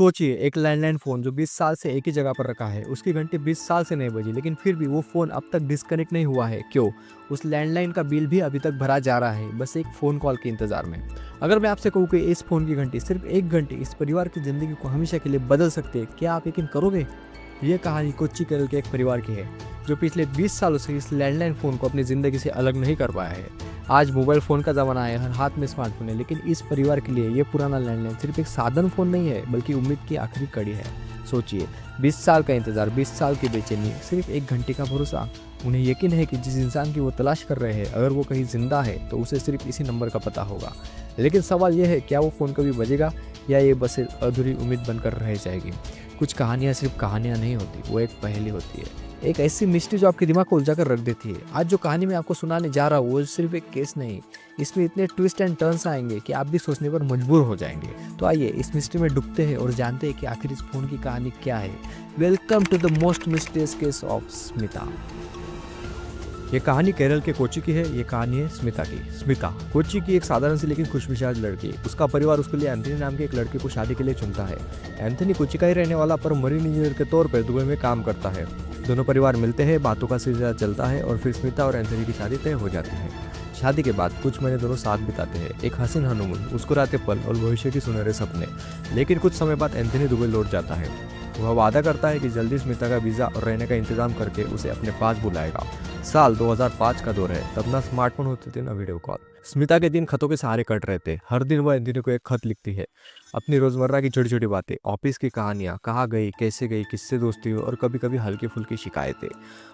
सोचिए, एक landline phone जो 20 साल से एक ही जगह पर रखा है, उसकी घंटी 20 साल से नहीं बजी, लेकिन फिर भी वो फ़ोन अब तक डिस्कनेक्ट नहीं हुआ है। क्यों? उस लैंडलाइन का बिल भी अभी तक भरा जा रहा है, बस एक फ़ोन कॉल के इंतज़ार में। अगर मैं आपसे कहूँ कि इस फ़ोन की घंटी सिर्फ 1 घंटे इस परिवार की ज़िंदगी को हमेशा के लिए बदल सकती है, क्या आप यकीन करोगे? ये कहानी कोच्चि केरल के एक परिवार की है, जो पिछले 20 सालों से इस लैंडलाइन फ़ोन को अपनी ज़िंदगी से अलग नहीं कर पाया है। आज मोबाइल फ़ोन का ज़माना है, हर हाथ में स्मार्टफ़ोन है, लेकिन इस परिवार के लिए ये पुराना लैंडलाइन सिर्फ एक साधन फ़ोन नहीं है, बल्कि उम्मीद की आखिरी कड़ी है। सोचिए, 20 साल का इंतज़ार, 20 साल की बेचैनी, सिर्फ 1 घंटे का भरोसा। उन्हें यकीन है कि जिस इंसान की वो तलाश कर रहे हैं, अगर वो कहीं ज़िंदा है, तो उसे सिर्फ इसी नंबर का पता होगा। लेकिन सवाल ये है, क्या वो फ़ोन कभी बजेगा, या ये बस एक अधूरी उम्मीद बनकर रह जाएगी? कुछ कहानियाँ सिर्फ कहानियाँ नहीं होती, वो एक पहेली होती है। एक ऐसी मिस्ट्री जो आपके दिमाग को उलझा कर रख देती है। आज जो कहानी मैं आपको सुनाने जा रहा हूँ, वो सिर्फ एक केस नहीं, इसमें इतने ट्विस्ट एंड टर्न्स आएंगे कि आप भी सोचने पर मजबूर हो जाएंगे। तो आइए इस मिस्ट्री में डूबते हैं और जानते हैं कि आखिर इस फोन की कहानी क्या है। Welcome to the most mysterious case of Smita. ये कहानी केरल के कोच्चि की है। ये कहानी है स्मिता की। स्मिता कोच्चि की एक साधारण सी लेकिन खुशमिजाज लड़की। उसका परिवार उसके लिए एंथनी नाम के एक लड़के को शादी के लिए चुनता है। एंथनी कोच्चि का ही रहने वाला, पर मरीन इंजीनियर के तौर पर दुबई में काम करता है। दोनों परिवार मिलते हैं, बातों का सिलसिला चलता है और फिर स्मिता और एंथनी की शादी तय हो जाती है। शादी के बाद कुछ महीने दोनों साथ बिताते हैं, एक हसीन हनीमून, मुस्कुराते पल और भविष्य की सुनहरे सपने। लेकिन कुछ समय बाद एंथनी दुबई लौट जाता है। वह वादा करता है कि जल्दी स्मिता का वीज़ा और रहने का इंतजाम करके उसे अपने पास बुलाएगा। साल 2005 का दौर है, तब ना स्मार्टफोन होते थे ना वीडियो कॉल। स्मिता के दिन खतों के सहारे कट रहे थे। हर दिन वह एंथनी को एक खत लिखती है, अपनी रोजमर्रा की छोटी छोटी बातें, ऑफिस की कहानियाँ, कहाँ गई, कैसे गई, किससे दोस्ती हुई और कभी कभी हल्की फुल्की शिकायतें।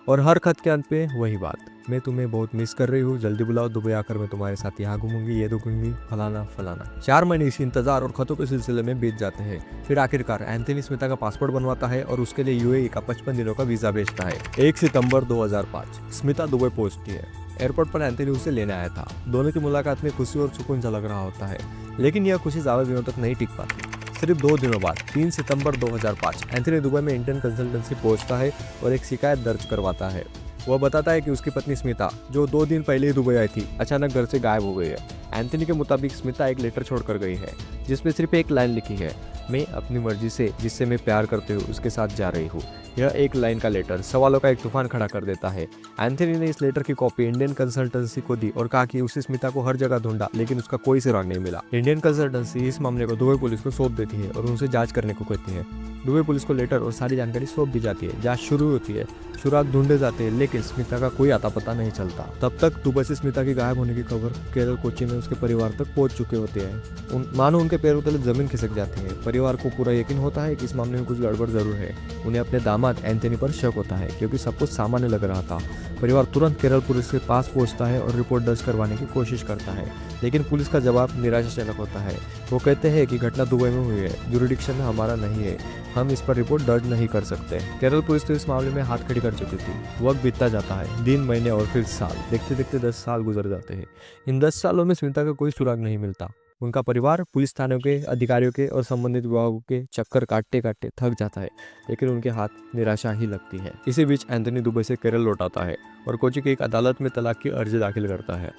और हर खत के अंत पे वही बात, मैं तुम्हें बहुत मिस कर रही हूँ, जल्दी बुलाओ, दुबई आकर मैं तुम्हारे साथ यहाँ घूमूंगी, ये दुखूंगी, फलाना फलाना। 4 महीने इसी इंतजार और खतों के सिलसिले में बीत जाते हैं। फिर आखिरकार एंथनी स्मिता का पासपोर्ट बनवाता है और उसके लिए यूएई का 55 दिनों का वीजा भेजता है। 1 सितंबर 2005 स्मिता दुबई पहुंचती है। एयरपोर्ट पर एंथनी उसे लेने आया था। दोनों की मुलाकात में खुशी और सुकून झलक रहा होता है, लेकिन यह खुशी ज्यादा दिनों तक नहीं टिक पाती। सिर्फ 2 दिनों बाद 3 सितंबर 2005 एंथनी दुबई में इंडियन कंसल्टेंसी पहुंचता है और एक शिकायत दर्ज करवाता है। वह बताता है कि उसकी पत्नी स्मिता, जो 2 दिन पहले ही दुबई आई थी, अचानक घर से गायब हो गई है। एंथनी के मुताबिक स्मिता एक लेटर छोड़कर गई है, जिसमें सिर्फ एक लाइन लिखी है, मैं अपनी मर्जी से जिससे मैं प्यार करती हूँ उसके साथ जा रही हूँ। यह एक लाइन का लेटर सवालों का एक तूफान खड़ा कर देता है। एंथनी ने इस लेटर की कॉपी इंडियन कंसल्टेंसी को दी और कहा कि उसे स्मिता को हर जगह ढूंढा, लेकिन उसका कोई सुराग नहीं मिला। इंडियन कंसल्टेंसी इस मामले को दुबई पुलिस को सौंप देती है और उनसे जांच करने को कहती है। दुबई पुलिस को लेटर और सारी जानकारी सौंप दी जाती है। जांच शुरू होती है, सुराग ढूंढे जाते हैं, लेकिन स्मिता का कोई आता पता नहीं चलता। तब तक दुबई से स्मिता की गायब होने की खबर केरल कोच्चि में उसके परिवार तक पहुंच चुके होते हैं। मानो उनके पैरों तले जमीन खिसक जाती है। परिवार को पूरा यकीन होता है कि इस मामले में कुछ गड़बड़ जरूर है। उन्हें अपने दामाद एंथनी पर शक होता है, क्योंकि सब कुछ सामान्य लग रहा था। परिवार तुरंत केरल पुलिस के पास पहुंचता है और रिपोर्ट दर्ज करवाने की कोशिश करता है, लेकिन पुलिस का जवाब निराशाजनक होता है। वो कहते हैं कि घटना दुबई में हुई है, जुरिडिक्शन हमारा नहीं है, हम इस पर रिपोर्ट दर्ज नहीं कर सकते। केरल पुलिस तो इस मामले में हाथ खड़ी कर चुकी थी। वक्त बीतता जाता है, दिन, महीने और फिर साल। देखते देखते 10 साल गुजर जाते हैं। इन 10 सालों में स्मिता का कोई सुराग नहीं मिलता। उनका परिवार पुलिस थानों के अधिकारियों के और संबंधित विभागों के चक्कर काटते काटते थक जाता है, लेकिन उनके हाथ निराशा ही लगती है। इसी बीच एंथनी दुबई से केरल लौट आता है और कोच्चि की एक अदालत में तलाक की अर्जी दाखिल करता है।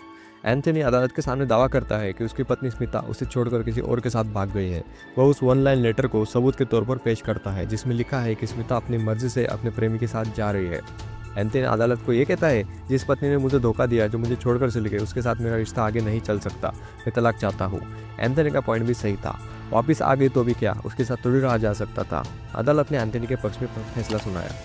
एंथनी अदालत के सामने दावा करता है कि उसकी पत्नी स्मिता उसे छोड़कर किसी और के साथ भाग गई है। वह उस 1 लाइन लेटर को सबूत के तौर पर पेश करता है, जिसमें लिखा है कि स्मिता अपनी मर्जी से अपने प्रेमी के साथ जा रही है। एंथनी अदालत को यह कहता है, जिस पत्नी ने मुझे धोखा दिया, जो मुझे छोड़कर चली गई, उसके साथ मेरा रिश्ता आगे नहीं चल सकता, मैं तलाक चाहता हूँ। एंथनी का पॉइंट भी सही था। वापिस आ गई तो भी क्या, उसके साथ थोड़ी रहा जा सकता था। अदालत ने एंथनी के पक्ष में फैसला सुनाया।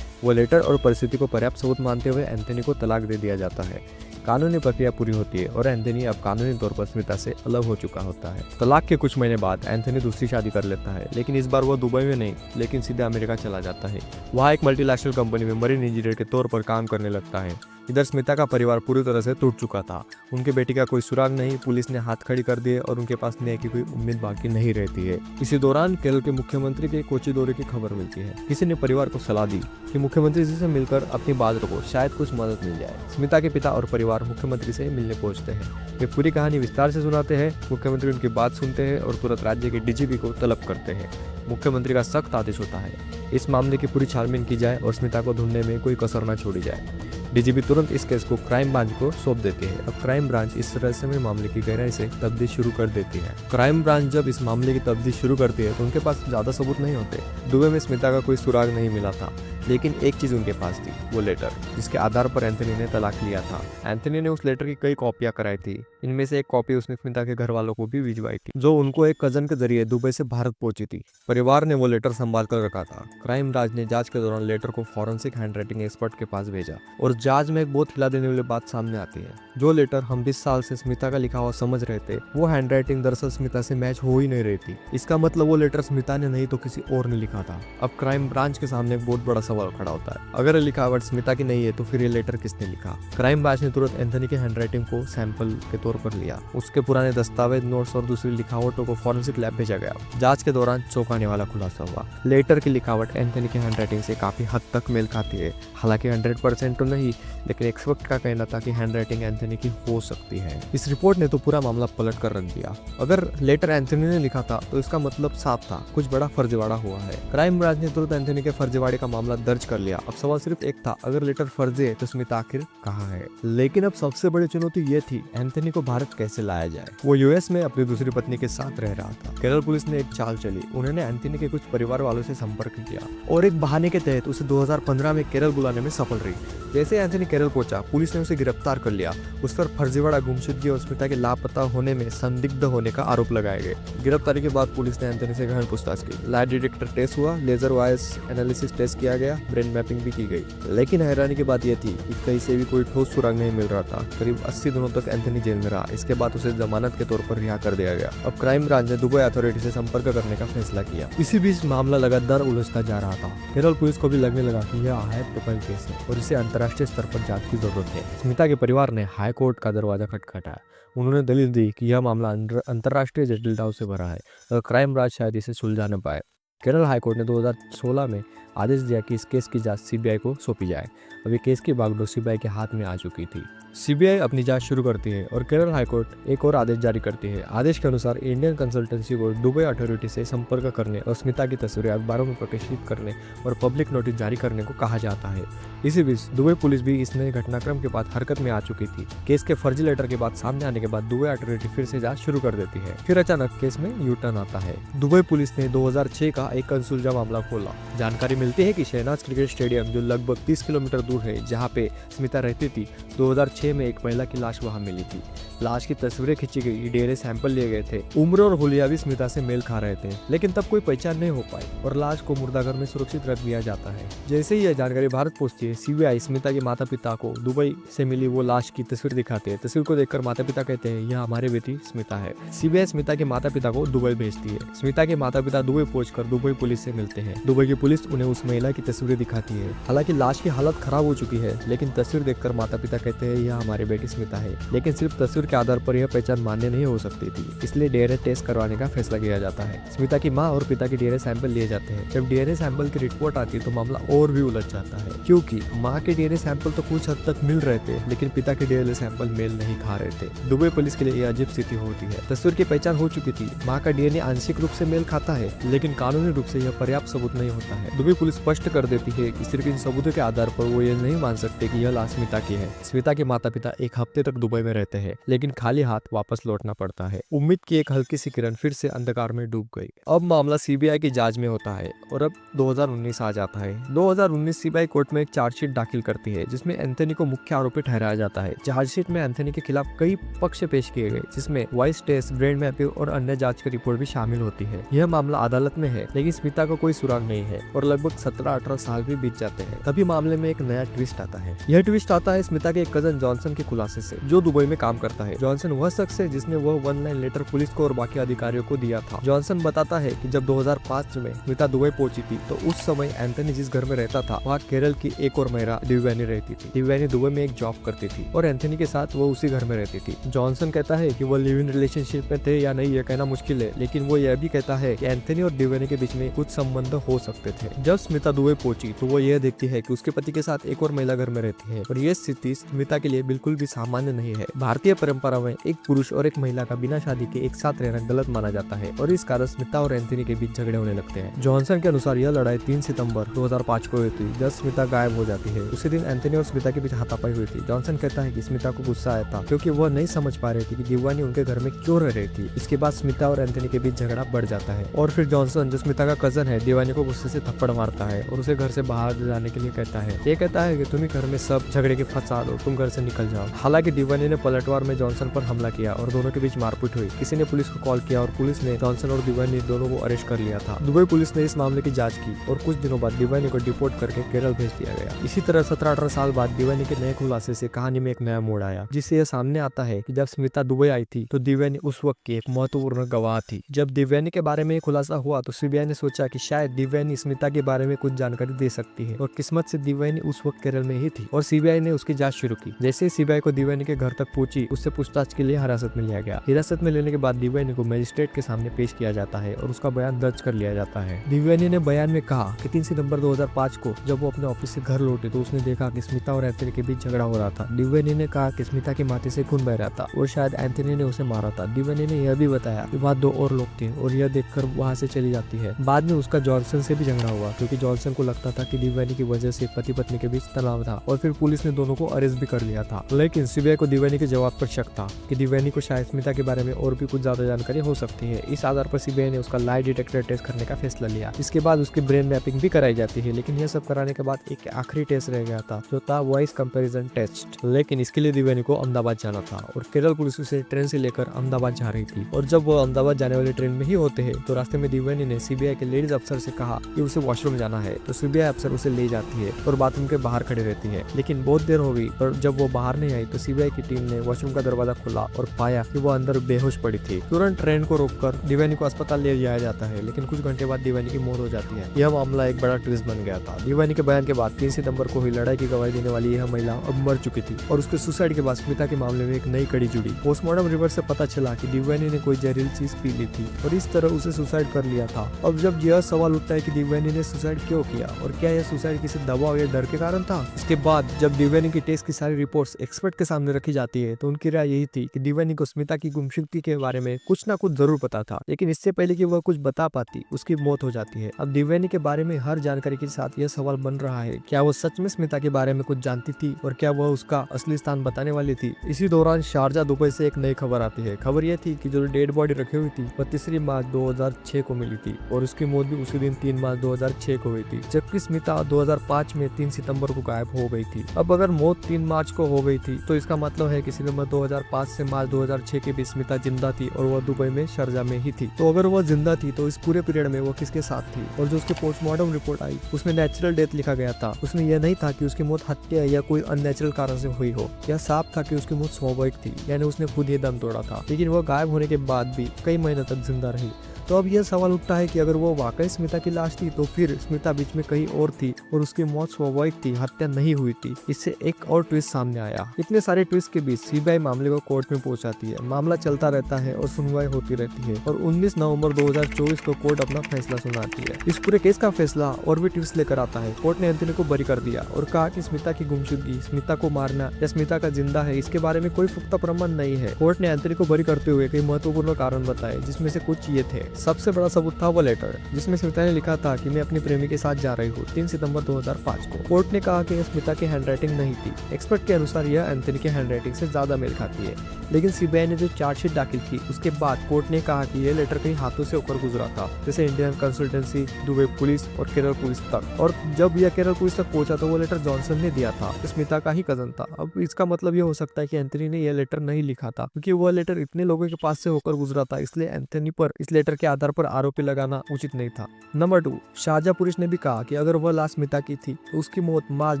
वो लेटर और परिस्थिति को पर्याप्त सबूत मानते हुए एंथनी को तलाक दे दिया जाता है। कानूनी प्रक्रिया पूरी होती है और एंथनी अब कानूनी तौर पर स्मिता से अलग हो चुका होता है। तलाक के कुछ महीने बाद एंथनी दूसरी शादी कर लेता है, लेकिन इस बार वो दुबई में नहीं, लेकिन सीधे अमेरिका चला जाता है। वहाँ एक मल्टीनेशनल कंपनी में मरीन इंजीनियर के तौर पर काम करने लगता है। इधर स्मिता का परिवार पूरी तरह से टूट चुका था। उनके बेटी का कोई सुराग नहीं, पुलिस ने हाथ खड़ी कर दिए और उनके पास न्याय की कोई उम्मीद बाकी नहीं रहती है। इसी दौरान केरल के मुख्यमंत्री के कोच्चि दौरे की खबर मिलती है। किसी ने परिवार को सलाह दी कि मुख्यमंत्री जी से मिलकर अपनी बात रखो, शायद कुछ मदद मिल जाए। स्मिता के पिता और परिवार मुख्यमंत्री से मिलने पहुंचते हैं। वे पूरी कहानी विस्तार से सुनाते हैं। मुख्यमंत्री उनकी बात सुनते हैं और तुरंत राज्य के डीजीपी को तलब करते हैं। मुख्यमंत्री का सख्त आदेश होता है, इस मामले की पूरी छानबीन की जाए और स्मिता को ढूंढने में कोई कसर न छोड़ी जाए। डीजीपी तुरंत इस केस को क्राइम ब्रांच को सौंप देती है। अब क्राइम ब्रांच इस रहस्यमय मामले की गहराई से तफ्तीश शुरू कर देती है। क्राइम ब्रांच जब इस मामले की तफ्तीश शुरू करती है तो उनके पास ज्यादा सबूत नहीं होते। दुबई में स्मिता का कोई सुराग नहीं मिला था, लेकिन एक चीज उनके पास थी, वो लेटर जिसके आधार पर एंथनी ने तलाक लिया था। एंथनी ने उस लेटर की कई कॉपियां कराई थी। इनमें से एक कॉपी उसने स्मिता के घर वालों को भी भिजवाई थी, जो उनको एक कजन के जरिए दुबई से भारत पहुंची थी। परिवार ने वो लेटर संभाल कर रखा था। क्राइम ब्रांच ने जांच के दौरान लेटर को फॉरेंसिक हैंडराइटिंग एक्सपर्ट के पास भेजा और जांच में एक बहुत हिला देने वाली बात सामने आती है। जो लेटर हम 20 साल से स्मिता का लिखा हुआ समझ रहे थे, वो हैंडराइटिंग दरअसल स्मिता से मैच हो ही नहीं रही थी। इसका मतलब वो लेटर स्मिता ने नहीं तो किसी और ने लिखा था। अब क्राइम ब्रांच के सामने एक बहुत बड़ा सवाल खड़ा होता है, अगर ये लिखावट स्मिता की नहीं है तो फिर ये लेटर किसने लिखा। क्राइम ब्रांच ने तुरंत एंथनी के हैंडराइटिंग को सैंपल के तौर पर लिया। उसके पुराने दस्तावेज, नोट्स और दूसरी लिखावटों को फॉरेंसिक लैब भेजा गया। जांच के दौरान चौंकाने वाला खुलासा हुआ, लेटर की लिखावट एंथनी की हैंडराइटिंग से काफी हद तक मेल खाती है। हालांकि 100% तो नहीं, लेकिन एक्सपर्ट का कहना था कि हैंडराइटिंग एंथनी की हो सकती है। इस रिपोर्ट ने तो पूरा मामला पलट कर रख दिया। अगर लेटर एंथनी ने लिखा था तो इसका मतलब साफ था, कुछ बड़ा फर्जीवाड़ा हुआ है। क्राइम ब्रांच ने तुरंत एंथनी के फर्जीवाड़े का मामला दर्ज कर लिया। अब सवाल सिर्फ एक था, अगर लेटर फर्जी है तो स्मिता आखिर कहाँ है। लेकिन अब सबसे बड़ी चुनौती ये थी, एंथनी को भारत कैसे लाया जाए। वो यूएस में अपनी दूसरी पत्नी के साथ रह रहा था। केरल पुलिस ने एक चाल चली। उन्होंने एंथनी के कुछ परिवार वालों से संपर्क किया और एक बहाने के तहत उसे 2015 में केरल बुलाने में सफल रही। जैसे एंथनी केरल पहुंचा, पुलिस ने उसे गिरफ्तार कर लिया। उस पर फर्जीवाड़ा, गुमशुदगी और स्मिता के लापता होने में संदिग्ध होने का आरोप लगाए गए। गिरफ्तारी के बाद पुलिस ने एंथनी से गहन पूछताछ की। लाई डिटेक्टर टेस्ट हुआ, लेजर वॉइस एनालिसिस टेस्ट किया गया, ब्रेन मैपिंग भी की गई। लेकिन हैरानी की बात यह थी कि कहीं से भी कोई ठोस सुराग नहीं मिल रहा था। करीब 80 दिनों तक एंथनी जेल में रहा। इसके बाद उसे जमानत के तौर पर रिहा कर दिया गया। अब क्राइम ब्रांच ने दुबई अथॉरिटी से संपर्क करने का फैसला किया। इसी बीच मामला लगातार उलझता जा रहा था। केरल पुलिस को भी लगने लगा कि यह अवैध प्रोफाइल केस है और इसे अंतर्राष्ट्रीय स्तर पर जांच की जरूरत है। स्मिता के परिवार ने हाई कोर्ट का दरवाजा खटखटाया। उन्होंने दलील दी कि यह मामला अंतर्राष्ट्रीय जटिलताओं से भरा है और क्राइम ब्रांच शायद इसे सुलझा न पाए। केरल हाईकोर्ट ने 2016 में आदेश दिया कि इस केस की जांच सीबीआई को सौंपी जाए। अब ये केस की बागडोर सीबीआई के हाथ में आ चुकी थी। सीबीआई अपनी जांच शुरू करती है और केरल हाईकोर्ट एक और आदेश जारी करती है। आदेश के अनुसार इंडियन कंसल्टेंसी को दुबई अथॉरिटी से संपर्क करने और स्मिता की तस्वीरें अखबारों में प्रकाशित करने और पब्लिक नोटिस जारी करने को कहा जाता है। इसी बीच दुबई पुलिस भी इस नए घटनाक्रम के बाद हरकत में आ चुकी थी। केस के फर्जी लेटर के बाद सामने आने के बाद दुबई अथॉरिटी फिर से जांच शुरू कर देती है। फिर अचानक केस में यू टर्न आता है। दुबई पुलिस ने 2006 का एक अनसुलझा मामला खोला। जानकारी मिलती है कि शहनाज क्रिकेट स्टेडियम, जो लगभग 30 किलोमीटर दूर है जहां पे स्मिता रहती थी, 2006 में एक महिला की लाश वहां मिली थी। लाश की तस्वीरें खींची गई, डीएनए सैंपल लिए गए थे। उम्र और हुलिया भी स्मिता से मेल खा रहे थे, लेकिन तब कोई पहचान नहीं हो पाई और लाश को मुर्दाघर में सुरक्षित रख दिया जाता है। जैसे ही यह जानकारी भारत पहुंचती है, सीबीआई स्मिता के माता पिता को दुबई से मिली वो लाश की तस्वीर दिखाती है। तस्वीर को देखकर माता पिता कहते हैं, यह हमारी बेटी स्मिता है। सीबीआई स्मिता के माता पिता को दुबई भेजती है। स्मिता के माता पिता दुबई पहुंचकर दुबई पुलिस से मिलते हैं। दुबई की पुलिस उन्हें उस महिला की तस्वीरें दिखाती है। हालांकि लाश की हालत खराब हो चुकी है, लेकिन तस्वीर देखकर माता पिता कहते हैं, यह हमारी बेटी स्मिता है। लेकिन सिर्फ तस्वीर के आधार पर यह पहचान मान्य नहीं हो सकती थी, इसलिए डीएनए टेस्ट करवाने का फैसला किया जाता है। स्मिता की मां और पिता के डीएनए सैंपल लिए जाते हैं। जब डीएनए सैंपल की रिपोर्ट आती है तो मामला और भी उलझ जाता है, क्योंकि मां के डीएनए सैंपल तो कुछ हद तक मिल रहे थे, लेकिन पिता के डीएनए सैंपल मेल नहीं खा रहे थे। दुबई पुलिस के लिए यह अजीब स्थिति होती है। तस्वीर की पहचान हो चुकी थी, मां का डीएनए आंशिक रूप से मेल खाता है, लेकिन कानूनी रूप से यह पर्याप्त सबूत नहीं होता है। दुबई पुलिस स्पष्ट कर देती है कि सिर्फ इन सबूतों के आधार पर वो ये नहीं मान सकते कि यह लाश स्मिता की है। स्मिता के माता पिता एक हफ्ते तक दुबई में रहते हैं, लेकिन खाली हाथ वापस लौटना पड़ता है। उम्मीद की एक हल्की सी किरण फिर से अंधकार में डूब गई। अब मामला सीबीआई की जांच में होता है और अब 2019 आ जाता है। 2019 सीबीआई कोर्ट में एक चार्जशीट दाखिल करती है, जिसमें एंथनी को मुख्य आरोपी ठहराया जाता है। चार्जशीट में एंथनी के खिलाफ कई पक्ष पेश किए गए, जिसमें वॉइस टेस्ट, ब्रेन मैपिंग और अन्य जांच की रिपोर्ट भी शामिल होती है। यह मामला अदालत में है, लेकिन स्मिता का कोई सुराग नहीं है और लगभग 17-18 साल भी बीत जाते हैं। तभी मामले में एक नया ट्विस्ट आता है। यह ट्विस्ट आता है स्मिता के एक कजन जॉनसन के खुलासे से, जो दुबई में काम करता है। जॉनसन वह शख्स है जिसने वह 1 लाइन लेटर पुलिस को और बाकी अधिकारियों को दिया था। जॉनसन बताता है कि जब 2005 में स्मिता दुबई पहुंची थी तो उस समय एंथनी जिस घर में रहता था वहाँ केरल की एक और महिला दिव्यानी रहती थी। दिव्यानी दुबई में एक जॉब करती थी और एंथनी के साथ वो उसी घर में रहती थी। जॉनसन कहता है कि वो लिव इन रिलेशनशिप में थे या नहीं, यह कहना मुश्किल है, लेकिन वो यह भी कहता है कि एंथनी और दिव्यानी के बीच में कुछ संबंध हो सकते थे। जब स्मिता दुबई पहुंची तो वो यह देखती है कि उसके पति के साथ एक और महिला घर में रहती है और ये स्थिति स्मिता के लिए बिल्कुल भी सामान्य नहीं है। भारतीय परंपरा में एक पुरुष और एक महिला का बिना शादी के एक साथ रहना गलत माना जाता है और इस कारण स्मिता और एंथनी के बीच झगड़े होने लगते हैं। जॉनसन के अनुसार यह लड़ाई 3 सितंबर 2005 को हुई थी, जब स्मिता गायब हो जाती है। उसी दिन एंथनी और स्मिता के बीच हाथापाई हुई थी। जॉनसन कहता है कि स्मिता को गुस्सा आया था क्योंकि वह नहीं समझ पा रही थी कि दीवानी उनके घर में क्यों रह रही थी। इसके बाद स्मिता और एंथनी के बीच झगड़ा बढ़ जाता है और फिर जॉनसन, जो स्मिता का कजन है, दीवानी को गुस्से से थप्पड़ मारता है और उसे घर से बाहर जाने के लिए कहता है। ये कहता है कि तुम ही घर में सब झगड़े के फंसा दो, तुम घर से निकल जाओ। हालांकि दीवानी ने पलटवार में जॉनसन पर हमला किया और दोनों के बीच मारपीट हुई। किसी ने पुलिस को कॉल किया और पुलिस ने जॉनसन और दीवानी दोनों को अरेस्ट कर लिया था। दुबई पुलिस ने इस मामले की जांच की और कुछ दिनों बाद दीवानी को डिपोर्ट करके केरल भेज दिया गया। इसी तरह 17-18 साल बाद दीवानी के नए खुलासे से कहानी में एक नया मोड़ आया, जिससे यह सामने आता है कि जब स्मिता दुबई आई थी तो दीवानी उस वक्त की एक महत्वपूर्ण गवाह थी। जब दीवानी के बारे में खुलासा हुआ तो सीबीआई ने सोचा कि शायद दीवानी स्मिता के बारे में कुछ जानकारी दे सकती है और किस्मत से दीवानी उस वक्त केरल में ही थी और सीबीआई ने उसकी जांच शुरू की। जैसे ही सीबीआई को दीवानी के घर तक पहुंची, उससे पूछताछ के लिए हिरासत में लिया गया। हिरासत में लेने के बाद दीवानी को मजिस्ट्रेट के सामने पेश किया जाता है और उसका बयान दर्ज कर लिया जाता है। दीवानी ने बयान में कहा कि 3 सितंबर 2005 को जब वो अपने ऑफिस से घर लौटे तो उसने देखा कि स्मिता और एंथनी के बीच झगड़ा हो रहा था। दीवानी ने कहा कि स्मिता के माथे से खून बह रहा था और शायद एंथनी ने उसे मारा था। दीवानी ने यह भी बताया कि वहाँ 2 और लोग थे और यह देखकर वहाँ से चली जाती है। बाद में उसका जॉनसन से भी झगड़ा हुआ क्योंकि जॉनसन को लगता था कि दीवानी की वजह से पति पत्नी के बीच तनाव था और फिर पुलिस ने दोनों को अरेस्ट भी कर लिया था। लेकिन सीबीआई को दीवानी के जवाब पर शक था कि दीवानी को शायद स्मिता के बारे में और भी कुछ ज्यादा जानकारी हो सकती है। इस आधार पर सीबीआई ने उसका लाई डिटेक्टर टेस्ट करने का फैसला लिया। इसके बाद उसकी ब्रेन मैपिंग भी कराई जाती है, लेकिन यह सब कराने के बाद एक आखिरी टेस्ट रह गया था, जो था वॉइस कंपैरिजन टेस्ट। लेकिन इसके लिए दीवानी को अहमदाबाद जाना था और केरल पुलिस उसे ट्रेन से लेकर अहमदाबाद जा रही थी और जब वो अहमदाबाद जाने वाली ट्रेन में ही होते हैं तो रास्ते में दीवानी ने सीबीआई के लेडीज अफसर से कहा कि उसे वॉशरूम जाना है, तो सीबीआई अफसर उसे ले जाती है और बाथरूम के बाहर खड़ी रहती है। लेकिन बहुत देर हो गई और जब वो बाहर नहीं आई तो सीबीआई की टीम ने वॉशरूम का दरवाजा खोला और पाया कि वो अंदर बेहोश पड़ी थी। तुरंत ट्रेन को रोककर दीवानी को अस्पताल ले जाया जाता है, लेकिन कुछ घंटे बाद दीवानी की मौत हो जाती है। यह मामला एक बड़ा ट्विस्ट बन गया था। दीवानी के बयान के बाद 3 सितंबर को हुई लड़ाई की गवाही देने वाली यह महिला अब मर चुकी थी और उसके सुसाइड के बाद स्मिता के मामले में एक नई कड़ी जुड़ी। पोस्टमार्टम रिपोर्ट से पता चला कि दीवानी ने कोई जहरीली चीज पी ली थी और इस तरह उसे सुसाइड कर लिया था। अब जब यह सवाल उठता है कि दीवानी ने सुसाइड क्यों किया और क्या यह सुसाइड किसी दबाव या डर के कारण था। इसके बाद जब दीवानी की टेस्ट की सारी रिपोर्ट्स एक्सपर्ट के सामने रखी जाती है तो उनकी राय यही थी कि दीवानी को स्मिता की गुमशुदगी के बारे में कुछ ना कुछ जरूर पता था, लेकिन इससे पहले कि वह कुछ बता पाती उसकी मौत हो जाती है। अब दीवानी के बारे में हर जानकारी के साथ यह सवाल बन रहा है, क्या वो सच में स्मिता के बारे में कुछ जानती थी और क्या वह उसका असली स्थान बताने वाली थी। इसी दौरान शारजा दुबई से एक नई खबर आती है। खबर यह थी कि जो डेड बॉडी रखी हुई थी वह 3 मार्च 2006 को मिली थी और उसकी मौत भी उसी दिन 3 मार्च 2006 को हुई थी, जबकि स्मिता 2005 में 3 सितंबर को गायब हो गई थी। अब अगर मौत 3 मार्च को हो गई थी तो इसका मतलब है कि सितंबर 2005 से मार्च 2006 के बीच स्मिता जिंदा थी और वह दुबई में शारजा में ही थी। तो अगर वह जिंदा थी तो इस पूरे पीरियड में वो किसके साथ थी। और जो उसकी पोस्टमार्टम रिपोर्ट आई उसमें नेचुरल डेथ लिखा गया था। उसमें यह नहीं था कि उसकी मौत हत्या या कोई अननेचुरल कारण से हुई हो। यह साफ था कि उसकी मौत स्वाभाविक थी, यानी उसने खुद ही दम तोड़ा था। लेकिन वह गायब होने के बाद भी कई महीनों तक जिंदा रही। तो अब यह सवाल उठता है कि अगर वो वाकई स्मिता की लाश थी तो फिर स्मिता बीच में कहीं और थी और उसकी मौत स्वाभाविक थी, हत्या नहीं हुई थी। इससे एक और ट्विस्ट सामने आया। इतने सारे ट्विस्ट के बीच सीबीआई मामले को कोर्ट में पहुंचाती है। मामला चलता रहता है और सुनवाई होती रहती है और 19 नवंबर 2024 को कोर्ट अपना फैसला सुनाती है। इस पूरे केस का फैसला और भी ट्विस्ट लेकर आता है। कोर्ट ने एंथनी को बरी कर दिया और कहा कि स्मिता की गुमशुदगी, स्मिता को मारना या स्मिता का जिंदा है, इसके बारे में कोई पुख्ता प्रमाण नहीं है। कोर्ट ने एंथनी को बरी करते हुए कई महत्वपूर्ण कारण बताए, जिसमें से कुछ ये थे। सबसे बड़ा सबूत था वो लेटर जिसमें स्मिता ने लिखा था कि मैं अपनी प्रेमी के साथ जा रही हूँ 3 सितंबर 2005 को। कोर्ट ने कहा कि यह स्मिता की हैंडराइटिंग नहीं थी। एक्सपर्ट के अनुसार यह एंथनी की हैंडराइटिंग से ज्यादा मेल खाती है। लेकिन सीबीआई ने जो चार्जशीट दाखिल की उसके बाद कोर्ट ने कहा कि यह लेटर कई हाथों से होकर गुजरा था, जैसे इंडियन कंसल्टेंसी, दुबई पुलिस और केरल पुलिस तक। और जब यह केरल पुलिस तक पहुंचा तो वो लेटर जॉनसन ने दिया था, स्मिता का ही कजन था। अब इसका मतलब यह हो सकता है कि एंथनी ने यह लेटर नहीं लिखा था, क्योंकि वह लेटर इतने लोगों के पास से होकर गुजरा था, इसलिए एंथनी पर इस लेटर के आधार पर आरोपी लगाना उचित नहीं था। नंबर 2, शारजा पुलिस ने भी कहा कि अगर वह लाश स्मिता की थी तो उसकी मौत मार्च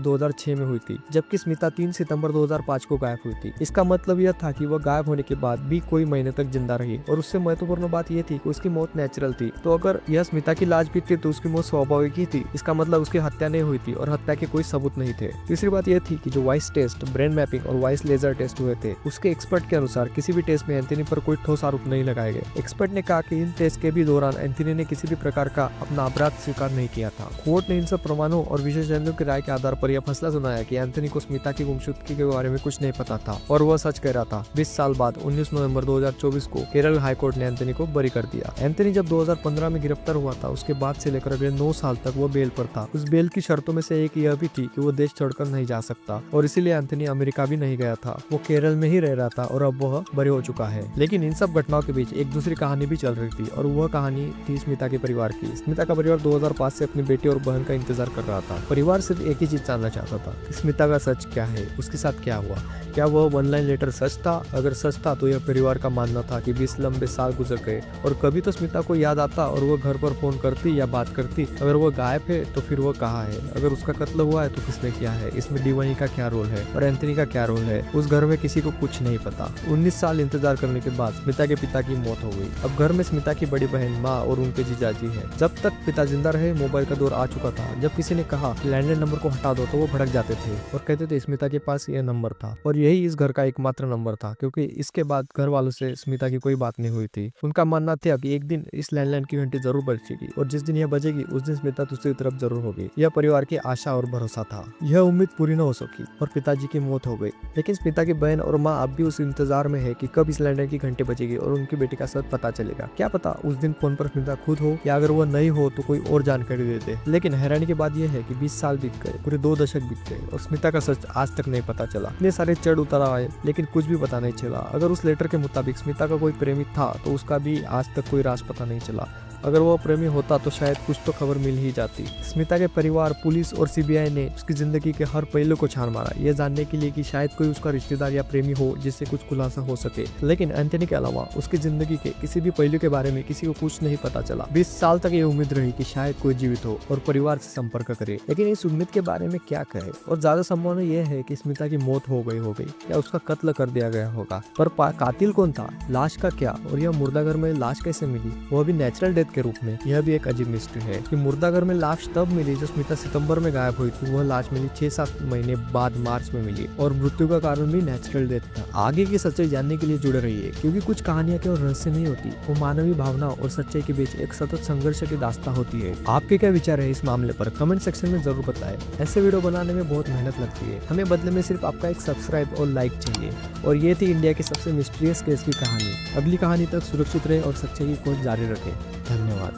2006 में हुई थी, जबकि स्मिता 3 सितंबर 2005 को गायब हुई थी। इसका मतलब यह था कि वह गायब होने के बाद भी कोई महीने तक जिंदा रही और उससे महत्वपूर्ण बात यह थी कि उसकी मौत नेचुरल थी। तो अगर यह स्मिता की लाश भी थी तो उसकी मौत स्वाभाविक ही थी। इसका मतलब उसकी हत्या नहीं हुई थी और हत्या के कोई सबूत नहीं थे। तीसरी बात यह थी कि जो वॉइस टेस्ट, ब्रेन मैपिंग और वॉइस लेजर टेस्ट हुए थे उसके एक्सपर्ट के अनुसार किसी भी टेस्ट में एंथनी पर कोई ठोस आरोप नहीं लगाए गए। एक्सपर्ट ने कहा कि इन टेस्ट केस के भी दौरान एंथनी ने किसी भी प्रकार का अपना अपराध स्वीकार नहीं किया था। कोर्ट ने इन सब प्रमाणों और विशेषज्ञों की राय के आधार पर यह फैसला सुनाया कि एंथनी को स्मिता की गुमशुदगी के बारे में कुछ नहीं पता था और वह सच कह रहा था। 20 साल बाद 19 नवंबर 2024 को केरल हाईकोर्ट ने एंथनी को बरी कर दिया। एंथनी जब 2015 में गिरफ्तार हुआ था, उसके बाद से लेकर अगले 9 साल तक वो बेल पर था। उस बेल की शर्तों में से एक यह भी थी कि वो देश छोड़कर नहीं जा सकता और इसीलिए एंथनी अमेरिका भी नहीं गया था। वो केरल में ही रह रहा था और अब वह बरी हो चुका है। लेकिन इन सब घटनाओं के बीच एक दूसरी कहानी भी चल रही थी और वह कहानी थी स्मिता के परिवार की। स्मिता का परिवार 2005 से अपनी बेटी और बहन का इंतजार कर रहा था। परिवार सिर्फ एक ही चीज जानना चाहता था कि स्मिता का सच क्या है, उसके साथ क्या हुआ। क्या वह वन लाइन लेटर सच था? अगर सच था तो यह परिवार का मानना था कि 20 लंबे साल गुजर गए और कभी तो स्मिता को याद आता और वो घर पर फोन करती या बात करती। अगर वो गायब है तो फिर वो कहाँ है? अगर उसका कत्ल हुआ है तो किसने किया है? इसमें डिवानी का क्या रोल है और एंथनी का क्या रोल है? उस घर में किसी को कुछ नहीं पता। 19 साल इंतजार करने के बाद स्मिता के पिता की मौत हो गई। अब घर में स्मिता की बड़ी बहन, माँ और उनके जीजाजी है। जब तक पिता जिंदा रहे मोबाइल का दौर आ चुका था। जब किसी ने कहा लैंडलाइन नंबर को हटा दो तो वो भड़क जाते थे और कहते थे स्मिता के पास यह नंबर था और यही इस घर का एकमात्र नंबर था, क्योंकि इसके बाद घर वालों से स्मिता की कोई बात नहीं हुई थी। उनका मानना था कि एक दिन इस लैंडलाइन की घंटी जरूर बजेगी और जिस दिन यह बजेगी उस दिन स्मिता दूसरी तरफ जरूर होगी। यह परिवार की आशा और भरोसा था। यह उम्मीद पूरी न हो सकी और पिताजी की मौत हो गई। लेकिन स्मिता की बहन और माँ अब भी उस इंतजार में है कि कब इस लैंडलाइन की घंटी बजेगी और उनकी बेटी का सच पता चलेगा। क्या पता उस दिन फोन पर स्मिता खुद हो या अगर वह नहीं हो तो कोई और जानकारी दे दे। लेकिन हैरानी की बात यह है कि 20 साल बीत गए, पूरे 2 दशक बीत गए और स्मिता का सच आज तक नहीं पता चला। इतने सारे चढ़ उतार आए लेकिन कुछ भी पता नहीं चला। अगर उस लेटर के मुताबिक स्मिता का कोई प्रेमी था तो उसका भी आज तक कोई राज पता नहीं चला। अगर वो प्रेमी होता तो शायद कुछ तो खबर मिल ही जाती। स्मिता के परिवार, पुलिस और सीबीआई ने उसकी जिंदगी के हर पहलू को छान मारा, ये जानने के लिए कि शायद कोई उसका रिश्तेदार या प्रेमी हो जिससे कुछ खुलासा हो सके। लेकिन एंथनी के अलावा उसकी जिंदगी के किसी भी पहलू के बारे में किसी को कुछ नहीं पता चला। 20 साल तक ये उम्मीद रही कि शायद कोई जीवित हो और परिवार से संपर्क करे, लेकिन इस उम्मीद के बारे में क्या कहे। और ज्यादा संभावना यह है कि स्मिता की मौत हो गई या उसका कत्ल कर दिया गया होगा। पर कातिल कौन था, लाश का क्या, और यह मुर्दाघर में लाश कैसे मिली, वो भी नेचुरल डेथ के रूप में। यह भी एक अजीब मिस्ट्री है कि मुर्दाघर में लाश तब मिली जब स्मिता सितंबर में गायब हुई थी। वह लाश मिली 6-7 महीने बाद मार्च में मिली और मृत्यु का कारण भी नेचुरल डेथ था। आगे की सच्चाई जानने के लिए जुड़े रहिए, क्योंकि कुछ कहानियां केवल रहस्य नहीं होती, वो मानवीय भावना और सच्चाई के बीच एक सतत संघर्ष की दास्तां होती है। आपके क्या विचार है इस मामले पर कमेंट सेक्शन में जरूर बताएं। ऐसे वीडियो बनाने में बहुत मेहनत लगती है, हमें बदले में सिर्फ आपका एक सब्सक्राइब और लाइक चाहिए। और ये थी इंडिया के सबसे मिस्टीरियस केस की कहानी। अगली कहानी तक सुरक्षित रहे और सच्चाई की खोज जारी रखें। धन्यवाद।